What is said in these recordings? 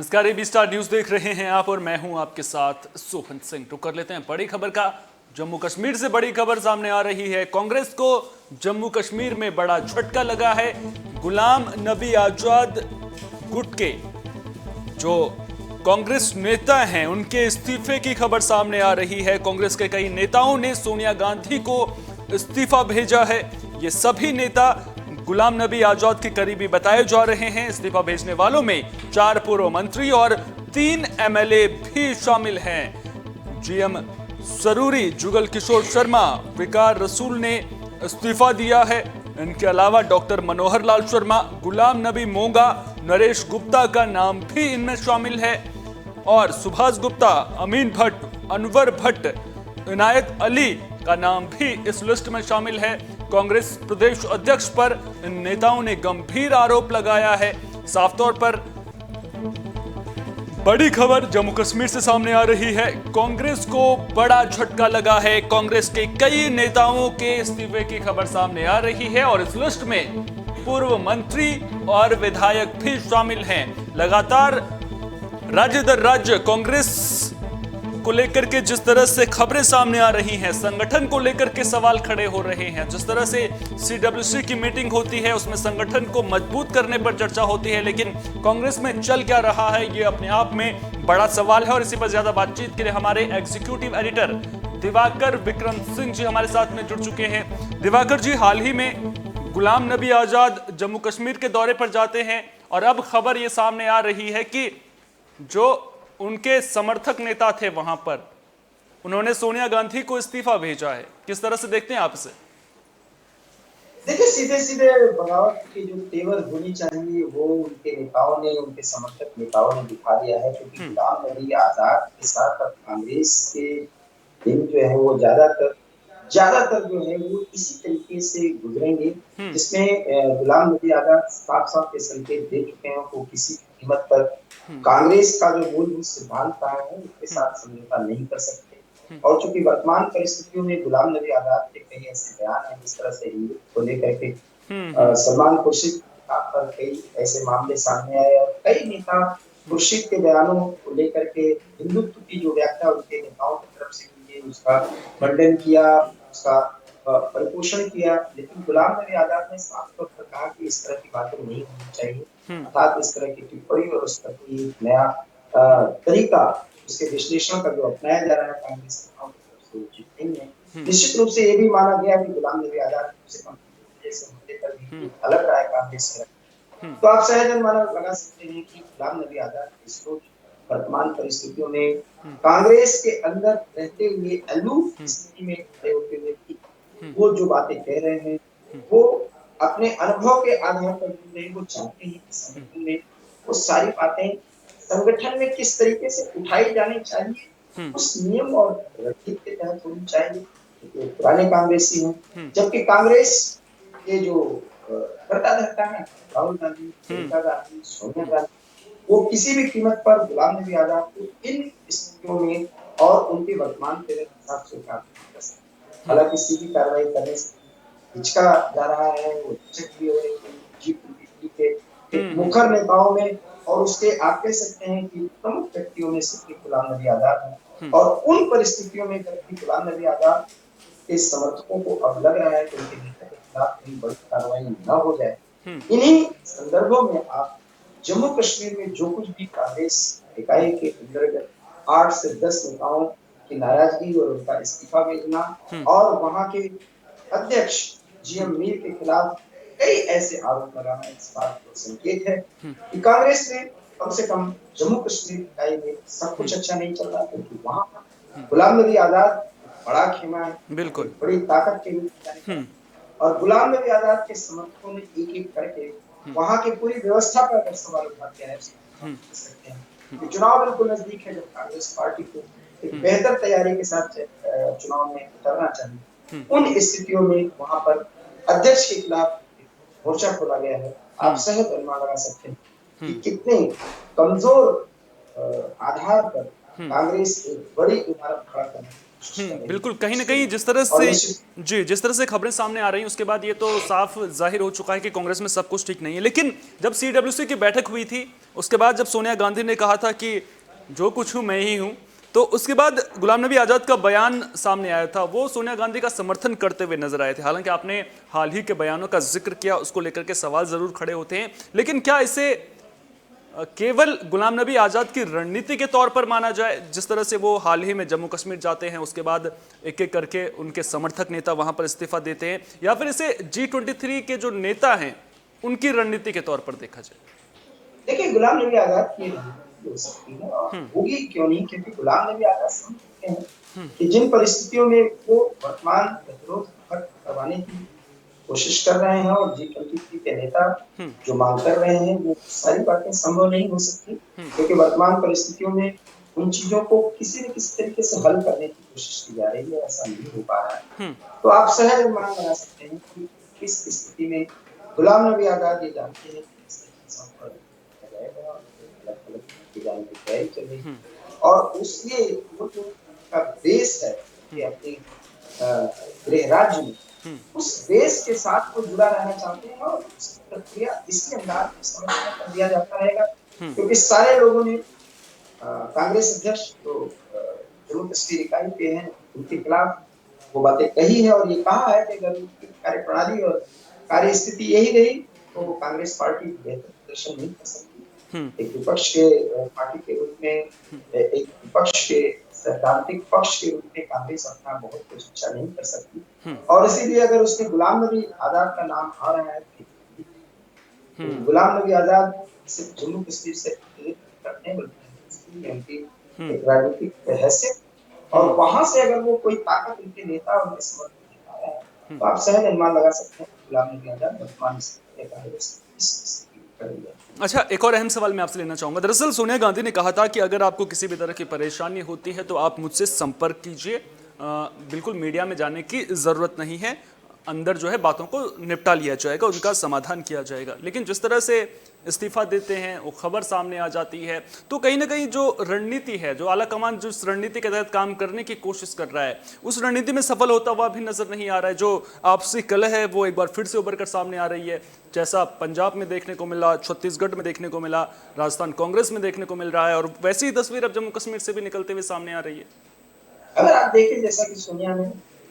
नमस्कार, AB star news देख रहे हैं आप और मैं हूं आपके साथ सोहन सिंह। तो कर लेते हैं बड़ी खबर का। जम्मू कश्मीर से बड़ी खबर सामने आ रही है। कांग्रेस को जम्मू कश्मीर में बड़ा झटका लगा है। गुलाम नबी आजाद गुट के जो कांग्रेस नेता हैं उनके इस्तीफे की खबर सामने आ रही है। कांग्रेस के कई नेताओं ने सोनिया गांधी को इस्तीफा भेजा है। ये सभी नेता गुलाम नबी आजाद के करीबी बताए जा रहे हैं। इस्तीफा भेजने वालों में 4 पूर्व मंत्री और 3 एमएलए भी शामिल हैं। जीएम सरूरी, जुगल किशोर शर्मा, विकार रसूल ने इस्तीफा दिया है। इनके अलावा डॉक्टर मनोहर लाल शर्मा, गुलाम नबी मोंगा, नरेश गुप्ता का नाम भी इनमें शामिल है और सुभाष गुप्ता, अमीन भट्ट, अनवर भट्ट, इनायत अली का नाम भी इस लिस्ट में शामिल है। कांग्रेस प्रदेश अध्यक्ष पर इन नेताओं ने गंभीर आरोप लगाया है। साफ तौर पर बड़ी खबर जम्मू कश्मीर से सामने आ रही है। कांग्रेस को बड़ा झटका लगा है। कांग्रेस के कई नेताओं के इस्तीफे की खबर सामने आ रही है और इस लिस्ट में पूर्व मंत्री और विधायक भी शामिल हैं। लगातार राज्य दर राज्य कांग्रेस को लेकर के जिस तरह से खबरें सामने आ रही हैं, संगठन को लेकर के सवाल खड़े हो रहे हैं। जिस तरह से सीडब्ल्यूसी की मीटिंग होती है उसमें संगठन को मजबूत करने पर चर्चा होती है, लेकिन कांग्रेस में चल क्या रहा है ये अपने आप में बड़ा सवाल है। और इसी पर ज्यादा बातचीत के लिए हमारे एग्जीक्यूटिव एडिटर दिवाकर विक्रम सिंह जी हमारे साथ में जुड़ चुके हैं। दिवाकर जी, हाल ही में गुलाम नबी आजाद जम्मू कश्मीर के दौरे पर जाते हैं और अब खबर ये सामने आ रही है कि जो उनके समर्थक नेता थे वहां पर, उन्होंने सोनिया गांधी को इस्तीफा भेजा है। किस तरह से देखते हैं आप इसे? देखिए, सीधे सीधे बगावत की जो तेवर होनी चाहिए वो उनके नेताओं ने, उनके समर्थक नेताओं ने दिखा दिया है। क्योंकि गुलाम नबी आजाद के साथ अब कांग्रेस के दिन जो है वो ज्यादातर जो है वो इसी तरीके से गुजरेंगे, जिसमें गुलाम नबी आजाद साफ साफ ये संकेत दे चुके हैं वो किसी कीमत पर कांग्रेस का जो मूलभूत सिद्धांत रहा है उसके साथ समझौता नहीं कर सकते। और चूंकि वर्तमान परिस्थितियों में गुलाम नबी आजाद के कई ऐसे बयान हैं जिस तरह से हिंदुत्व को लेकर के सलमान खुर्शीद पर कई ऐसे मामले सामने आए और कई नेता खुर्शीद के बयानों को लेकर के हिंदुत्व की जो व्याख्या उनके नेताओं की तरफ से की गई उसका खंडन किया, उसका परिपोषण किया। लेकिन गुलाम नबी आजाद ने साफ तौर पर कहा कि इस तरह की बातें नहीं होनी चाहिए, अर्थात इस तरह की टिप्पणी और उस तरह की नया तरीका उसके विश्लेषण का जो अपनाया जा रहा है कांग्रेस नेताओं की तरफ से उचित नहीं है। निश्चित रूप से ये भी माना गया कि गुलाम नबी आजाद से मुद्दे पर भी अलग रहा है कांग्रेस से। तो आप सहज अनुमान लगा सकते हैं कि गुलाम नबी आजाद इस सोच वर्तमान परिस्थितियों में कांग्रेस के अंदर रहते हुए अलूप स्थिति में खड़े होते हुए वो जो बातें कह रहे हैं वो अपने अनुभव के आधार पर वो चाहते हैं कि संगठन में वो सारी बातें संगठन में किस तरीके से उठाई जानी चाहिए, उस नियम और रणनीति के तहत होनी चाहिए। तो पुराने कांग्रेसी हैं, जबकि कांग्रेस के जो करता धरता है राहुल गांधी, प्रियंका गांधी, सोनिया गांधी, वो किसी भी कीमत पर गुलाम नबी आजाद को इन स्थितियों में और उनके वर्तमान के हिसाब से काम कर सकते। हालांकि सीधी कार्रवाई करने से हिचका जा रहा है, वो हिचक भी हो रही है जीपीडी के मुखर नेताओं में, और उसके आप कह सकते हैं कि प्रमुख व्यक्तियों में से गुलाम नबी आजाद है। और उन परिस्थितियों में जब गुलाम नबी आजाद के समर्थकों को अब लग रहा है कि उनके नेता के खिलाफ कोई बड़ी कार्रवाई न हो जाए, इन्हीं संदर्भों में आप जम्मू कश्मीर में जो कुछ भी कांग्रेस इकाई के अंतर्गत 8 से 10 नेताओं की नाराजगी और उनका इस्तीफा भेजना और वहां के अध्यक्ष जीएम मीर के खिलाफ कई ऐसे आरोप लगाना इस बात का संकेत है कि कांग्रेस में कम से कम जम्मू कश्मीर इकाई में सब कुछ अच्छा नहीं चल रहा, क्योंकि वहां गुलाम नबी आजाद बड़ा खेमा है, बिल्कुल बड़ी ताकत के रूप में, और गुलाम नबी आजाद के समर्थकों ने एक एक करके वहां की पूरी व्यवस्था पर अगर सवाल उठाते हैं सकते हैं। चुनाव बिल्कुल नजदीक है, जब कांग्रेस पार्टी को एक बेहतर तैयारी के साथ चुनाव में उतरना चाहिए, उन स्थितियों में वहां पर अध्यक्ष के खिलाफ मोर्चा खोला गया है। आप सहज अनुमान लगा सकते हैं कि कितने कमजोर आधार पर कांग्रेस एक बड़ी इमारत खड़ा करने कोशिश कर रही है। बिल्कुल, कहीं ना कहीं जिस तरह और से निश्चित जी जिस तरह से खबरें सामने आ रही हैं उसके बाद ये तो साफ जाहिर हो चुका है कि कांग्रेस में सब कुछ ठीक नहीं है। लेकिन जब सीडब्ल्यूसी की बैठक हुई थी, उसके बाद जब सोनिया गांधी ने कहा था कि जो कुछ हूं मैं ही हूं, तो उसके बाद गुलाम नबी आजाद का बयान सामने आया था, वो सोनिया गांधी का समर्थन करते हुए नजर आए थे। हालांकि आपने हाल ही के बयानों का जिक्र किया, उसको लेकर के सवाल जरूर खड़े होते हैं, लेकिन क्या इसे केवल गुलाम नबी आजाद की रणनीति के तौर पर माना जाए, जिस तरह से वो हाल ही में जम्मू कश्मीर जाते हैं, उसके बाद एक एक करके उनके समर्थक नेता वहां पर इस्तीफा देते हैं, या फिर इसे G23 के जो नेता हैं उनकी रणनीति के तौर पर देखा जाए? देखिए, गुलाम नबी आजाद की रणनीति हो सकती है और होगी क्यों नहीं, क्योंकि गुलाम नबी आजाद समझ सकते हैं कि जिन परिस्थितियों में वो वर्तमान गतिरोध खत्म करवाने की कोशिश कर रहे हैं और G23 के नेता जो मांग कर रहे हैं वो सारी बातें संभव नहीं हो सकती, क्योंकि वर्तमान परिस्थितियों में उन चीजों को किसी न किसी तरीके से हल करने की कोशिश की जा रही है, ऐसा नहीं हो पा रहा है। तो आप सहज अनुमान लगा सकते हैं कि इस स्थिति में गुलाम नबी आजाद ये जानते हैं कि इस तरीके से संपर्क किया जाएगा और अलग-अलग किए जाने की तैयारी चल रही है और उसलिए वो जो उनका बेस है कि अपने गृह राज्य में उस देश के साथ वो जुड़ा रहना चाहते हैं और उसकी प्रक्रिया इसी अंदाज में समझ में कर दिया जाता रहेगा, क्योंकि सारे लोगों ने कांग्रेस अध्यक्ष जो जम्मू कश्मीर इकाई के हैं उनके खिलाफ वो बातें कही है और ये कहा है कि अगर उनकी कार्यप्रणाली और कार्य स्थिति यही रही तो कांग्रेस पार्टी बेहतर प्रदर्शन नहीं कर सकती। एक विपक्ष के पार्टी के रूप में एक विपक्ष के सैद्धांतिक पक्ष के रूप में कांग्रेस अपना बहुत कुछ अच्छा नहीं कर सकती और इसीलिए अगर उसमें गुलाम नबी आजाद का नाम आ रहा है तो गुलाम नबी आजाद सिर्फ जम्मू कश्मीर से करने बल्कि उनकी एक राजनीतिक हैसियत और वहां से अगर वो कोई ताकत उनके नेता उनके समर्थन दिखा रहा है तो आप सहज अनुमान लगा सकते हैं गुलाम नबी आजाद वर्तमान स्थिति में कांग्रेस इस स्थिति में खड़ी है। अच्छा, एक और अहम सवाल मैं आपसे लेना चाहूंगा। दरअसल सोनिया गांधी ने कहा था कि अगर आपको किसी भी तरह की परेशानी होती है तो आप मुझसे संपर्क कीजिए, बिल्कुल मीडिया में जाने की जरूरत नहीं है, अंदर जो है बातों को निपटा लिया जाएगा, उनका समाधान किया जाएगा। लेकिन जिस तरह से इस्तीफा देते हैं वो खबर सामने आ जाती है, तो कहीं ना कहीं जो रणनीति है, जो आला कमान जिस रणनीति के तहत काम करने की कोशिश कर रहा है, उस रणनीति में सफल होता हुआ भी नजर नहीं आ रहा है। जो आपसी कलह है वो एक बार फिर से उभर कर सामने आ रही है, जैसा पंजाब में देखने को मिला, छत्तीसगढ़ में देखने को मिला, राजस्थान कांग्रेस में देखने को मिल रहा है, और वैसी ही तस्वीर अब जम्मू कश्मीर से भी निकलते हुए सामने आ रही है। अगर आप देखें जैसा कि सोनिया ने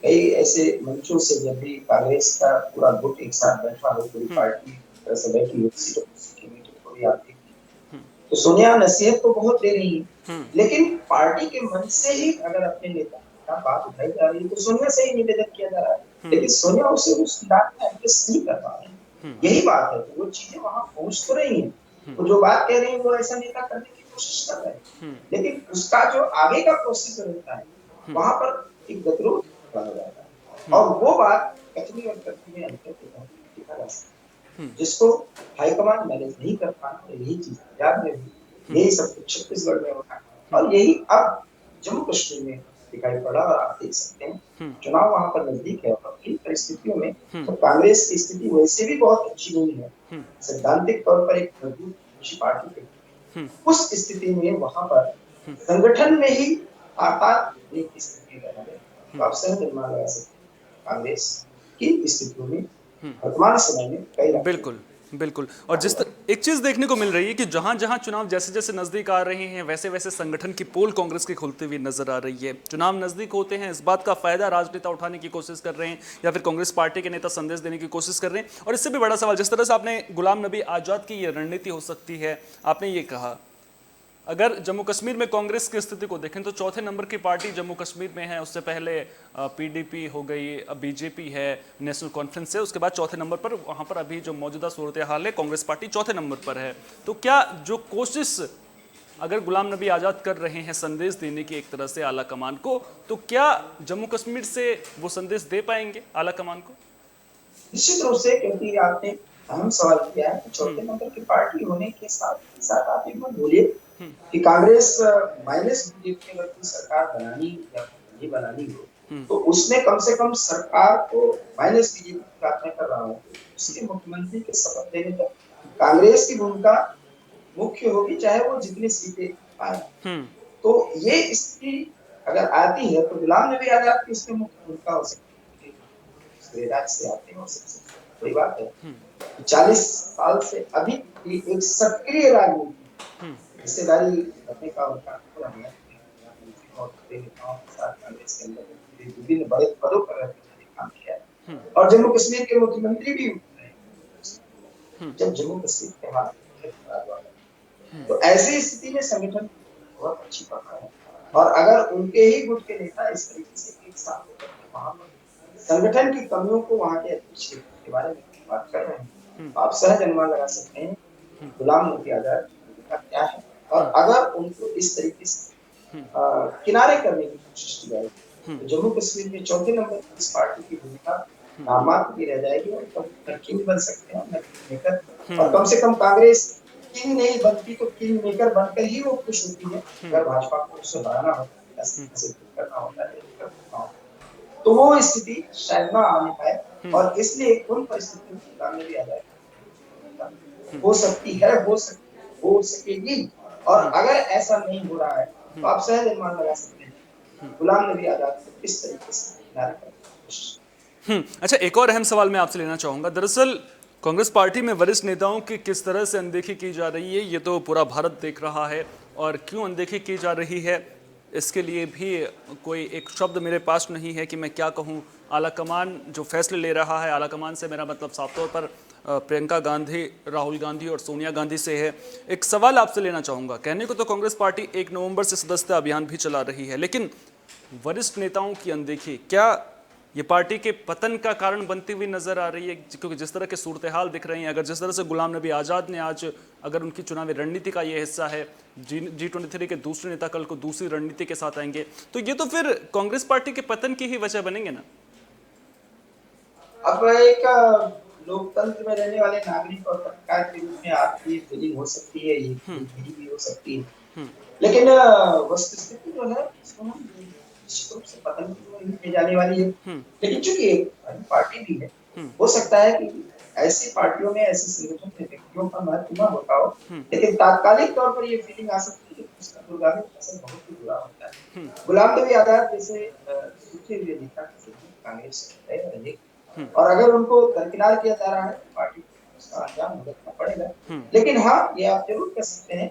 कई ऐसे मंचों से जब भी कांग्रेस का पूरा गुट एक साथ बैठा हो, पूरी पार्टी तरह से बैठी हो, सीटों की मीटिंग को भी आप देखिए तो सोनिया नसीहत तो बहुत दे रही है, लेकिन पार्टी के मन से ही अगर अपने नेता का बात उठाई जा रही है तो सोनिया से ही निवेदन किया जा रहा है, लेकिन सोनिया उसे उस बात में एडजस्ट नहीं कर पा रही। यही बात है, वो चीजें वहां पहुंच तो रही है, वो जो बात कह रही है वो ऐसा नेता करने की कोशिश कर रहे हैं, लेकिन उसका जो आगे का प्रोसीजर होता है वहां पर एक गतिरोध बना जाता है और वो बात कथनी और कथनी में अंतर दिखा जा सकता है, जिसको हाईकमान मैनेज नहीं कर पाना। यही चीज पंजाब में भी, यही सब कुछ छत्तीसगढ़ में होता है और यही अब जम्मू कश्मीर में दिखाई पड़ा और आप देख सकते हैं चुनाव वहां पर नजदीक है और इन परिस्थितियों में तो कांग्रेस की स्थिति वैसे भी बहुत अच्छी नहीं है, सैद्धांतिक तौर पर एक मजबूत पार्टी के उस स्थिति में वहां पर संगठन में ही आपात की स्थिति बना है, तो आप सहज अनुमान लगा सकते हैं कांग्रेस की स्थितियों में वर्तमान समय में कई बिल्कुल बिल्कुल। और एक चीज देखने को मिल रही है कि जहां जहां चुनाव जैसे जैसे नजदीक आ रहे हैं वैसे वैसे संगठन की पोल कांग्रेस की खुलती हुई नजर आ रही है। चुनाव नजदीक होते हैं, इस बात का फायदा राजनेता उठाने की कोशिश कर रहे हैं या फिर कांग्रेस पार्टी के नेता संदेश देने की कोशिश कर रहे हैं। और इससे भी बड़ा सवाल, जिस तरह से आपने गुलाम नबी आजाद की ये रणनीति हो सकती है, आपने ये कहा अगर जम्मू कश्मीर में कांग्रेस की स्थिति को देखें तो चौथे नंबर की पार्टी जम्मू कश्मीर में है, उससे पहले पीडीपी हो गई, बीजेपी है, नेशनल कॉन्फ्रेंस है, उसके बाद चौथे नंबर पर वहां पर अभी जो मौजूदा सूरत हाल है कांग्रेस पार्टी चौथे नंबर पर है। तो क्या जो कोशिश अगर गुलाम नबी आजाद कर रहे हैं संदेश देने की एक तरह से आला कमान को, तो क्या जम्मू कश्मीर से वो संदेश दे पाएंगे आला कमान को? निश्चित रूप से, क्योंकि आपने अहम सवाल किया है, चौथे नंबर की पार्टी होने के साथ आप एक बात बोलिए कि कांग्रेस माइनस बीजेपी अगर कोई सरकार बनानी या नहीं बनानी हो तो उसमें कम से कम सरकार को माइनस बीजेपी की प्रार्थना कर रहा हूँ, उसके मुख्यमंत्री के शपथ लेने तक कांग्रेस की भूमिका मुख्य होगी, चाहे वो जितनी सीटें पाए। तो ये स्थिति अगर आती है तो गुलाम नबी आजाद की उसमें मुख्य भूमिका हो सकती है। दूसरे राज्य से आते हैं और सबसे बड़ी बात है कि 40 साल से अधिक की एक सक्रिय राजनीति हिस्सेदारी करने का उनका अनुभव है। प्रधानमंत्री और बड़े नेताओं के साथ कांग्रेस के अंदर विभिन्न बड़े पदों पर रहते हुए काम किया है और जम्मू कश्मीर के मुख्यमंत्री भी रहे जब जम्मू कश्मीर के हाथ तो ऐसी स्थिति में संगठन बहुत अच्छी पकड़ है और अगर उनके ही गुट के नेता इस तरीके से एक साथ होकर के वहां पर संगठन की कमियों को वहां के अध्यक्ष के बारे में बात कर रहे हैं तो आप सहज अनुमान लगा सकते हैं गुलाम नबी आजाद की भूमिका क्या है और अगर उनको इस तरीके से किनारे करने की कोशिश की जाए तो जम्मू कश्मीर में चौथे नंबर की इस पार्टी की भूमिका नामात्र की रह जाएगी और कम किंग बन सकते हैं मेकर और कम से कम कांग्रेस किंग नहीं बनती तो किंग मेकर बनकर ही वो खुश होती है। अगर भाजपा को उससे बढ़ाना होता है करना होता है तो वो स्थिति शायद ना आने पाए और इसलिए उन परिस्थितियों में गुलाम नबी आजाद हो सकती है हो सकेगी और अगर ऐसा नहीं हो रहा है तो आप सहज अनुमान लगा सकते हैं गुलाम नबी आजाद को किस तरीके से किनारे करने की कोशिश। अच्छा, एक और अहम सवाल मैं आपसे लेना चाहूंगा। दरअसल कांग्रेस पार्टी में वरिष्ठ नेताओं की किस तरह से अनदेखी की जा रही है, ये तो पूरा भारत देख रहा है। और क्यों अनदेखी की जा रही है, इसके लिए भी कोई एक शब्द मेरे पास नहीं है कि मैं क्या कहूँ। आलाकमान जो फैसले ले रहा है, आलाकमान से मेरा मतलब साफ तौर पर प्रियंका गांधी, राहुल गांधी और सोनिया गांधी से है। एक सवाल आपसे लेना चाहूँगा। कहने को तो कांग्रेस पार्टी 1 नवंबर से सदस्यता अभियान भी चला रही है, लेकिन वरिष्ठ नेताओं की अनदेखी क्या ये पार्टी के पतन का कारण बनती हुई नजर आ रही है? क्योंकि जिस तरह के सूरत हाल दिख रही हैं, अगर जिस तरह से गुलाम नबी आज़ाद ने आज, अगर उनकी चुनावी रणनीति का ये हिस्सा है, G23 के दूसरे नेता कल को दूसरी रणनीति के साथ आएंगे, तो ये तो फिर कांग्रेस पार्टी के पतन की ही वजह बनेंगे ना। अब एक लोकतंत्र में रहने वाले नागरिक और पत्रकार के रूप में आपकी फीलिंग हो सकती है, ये भी हो सकती है, लेकिन वस्तुस्थिति जो है इसको हम निश्चित रूप से पतन की जाने वाली है। लेकिन चूंकि एक पार्टी भी है, हो सकता है कि ऐसी पार्टियों में ऐसे संगठन में व्यक्तियों का महत्व न होता हो, लेकिन तात्कालिक तौर पर ये फीलिंग आ सकती है कि उसका दूरगामी असर बहुत ही बुरा होता है। गुलाम नबी आजाद जैसे सूखे हुए नेता कांग्रेस रहे और अगर उनको दरकिनार किया जा रहा है तो पार्टी को उसका अंजाम भुगतना पड़ेगा। लेकिन हाँ, ये आप जरूर कह सकते हैं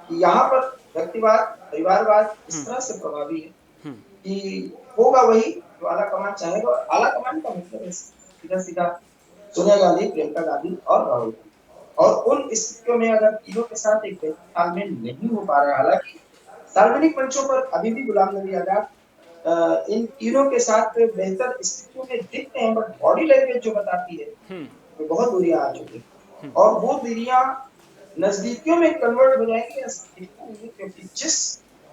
कि यहाँ पर व्यक्तिवाद, परिवारवाद इस तरह से प्रभावी है कि होगा वही जो आला कमान चाहेगा। और आला कमान का मतलब सीधा सीधा सोनिया गांधी, प्रियंका गांधी और राहुल गांधी। और उन स्थितियों में अगर तीनों के साथ एक तालमेल नहीं हो पा रहा, हालांकि सार्वजनिक मंचों पर अभी भी गुलाम नबी आजाद इन तीनों के साथ बेहतर स्थितियों में दिखते हैं, बट बॉडी लैंग्वेज जो बताती है वो बहुत दूरियां आ चुकी है और वो दूरियां नजदीकियों में कन्वर्ट हो जाएंगी, क्योंकि जिस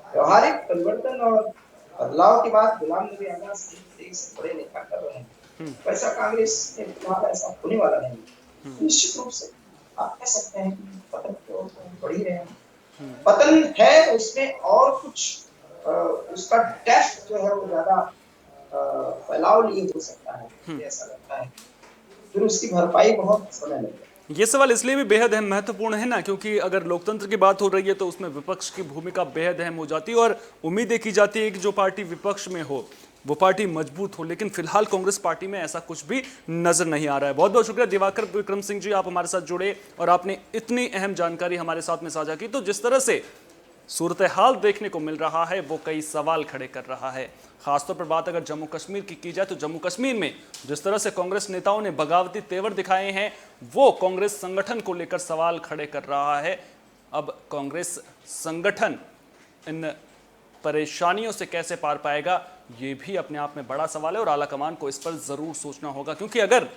व्यवहारिक परिवर्तन और बदलाव के बाद गुलाम नबी आजाद एक बड़े नेता कर रहे हैं, वैसा कांग्रेस में फिलहाल ऐसा होने वाला नहीं। निश्चित रूप से आप कह सकते हैं कि पतन तो बढ़ ही रहे हैं। पतन है उसमें और कुछ उसका डेप्थ जो है वो ज्यादा फैलाव लिए हो सकता है, ऐसा लगता है। फिर उसकी भरपाई बहुत समय लगेगा। ये सवाल इसलिए भी बेहद अहम महत्वपूर्ण है ना, क्योंकि अगर लोकतंत्र की बात हो रही है तो उसमें विपक्ष की भूमिका बेहद अहम हो जाती है और उम्मीदें की जाती है कि जो पार्टी विपक्ष में हो वो पार्टी मजबूत हो। लेकिन फिलहाल कांग्रेस पार्टी में ऐसा कुछ भी नजर नहीं आ रहा है। बहुत बहुत शुक्रिया दिवाकर विक्रम सिंह जी, आप हमारे साथ जुड़े और आपने इतनी अहम जानकारी हमारे साथ में साझा की। तो जिस तरह से सूरत हाल देखने को मिल रहा है वो कई सवाल खड़े कर रहा है। खासतौर पर बात अगर जम्मू कश्मीर की जाए तो जम्मू कश्मीर में जिस तरह से कांग्रेस नेताओं ने बगावती तेवर दिखाए हैं वो कांग्रेस संगठन को लेकर सवाल खड़े कर रहा है। अब कांग्रेस संगठन इन परेशानियों से कैसे पार पाएगा ये भी अपने आप में बड़ा सवाल है और आलाकमान को इस पर जरूर सोचना होगा, क्योंकि अगर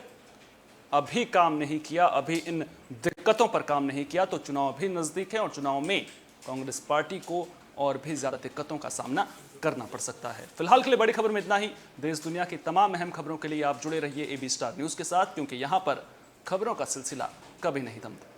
अभी काम नहीं किया, अभी इन दिक्कतों पर काम नहीं किया तो चुनाव भी नजदीक है और चुनाव में कांग्रेस पार्टी को और भी ज्यादा दिक्कतों का सामना करना पड़ सकता है। फिलहाल के लिए बड़ी खबर में इतना ही। देश दुनिया की तमाम अहम खबरों के लिए आप जुड़े रहिए AB स्टार न्यूज के साथ, क्योंकि यहां पर खबरों का सिलसिला कभी नहीं थमता।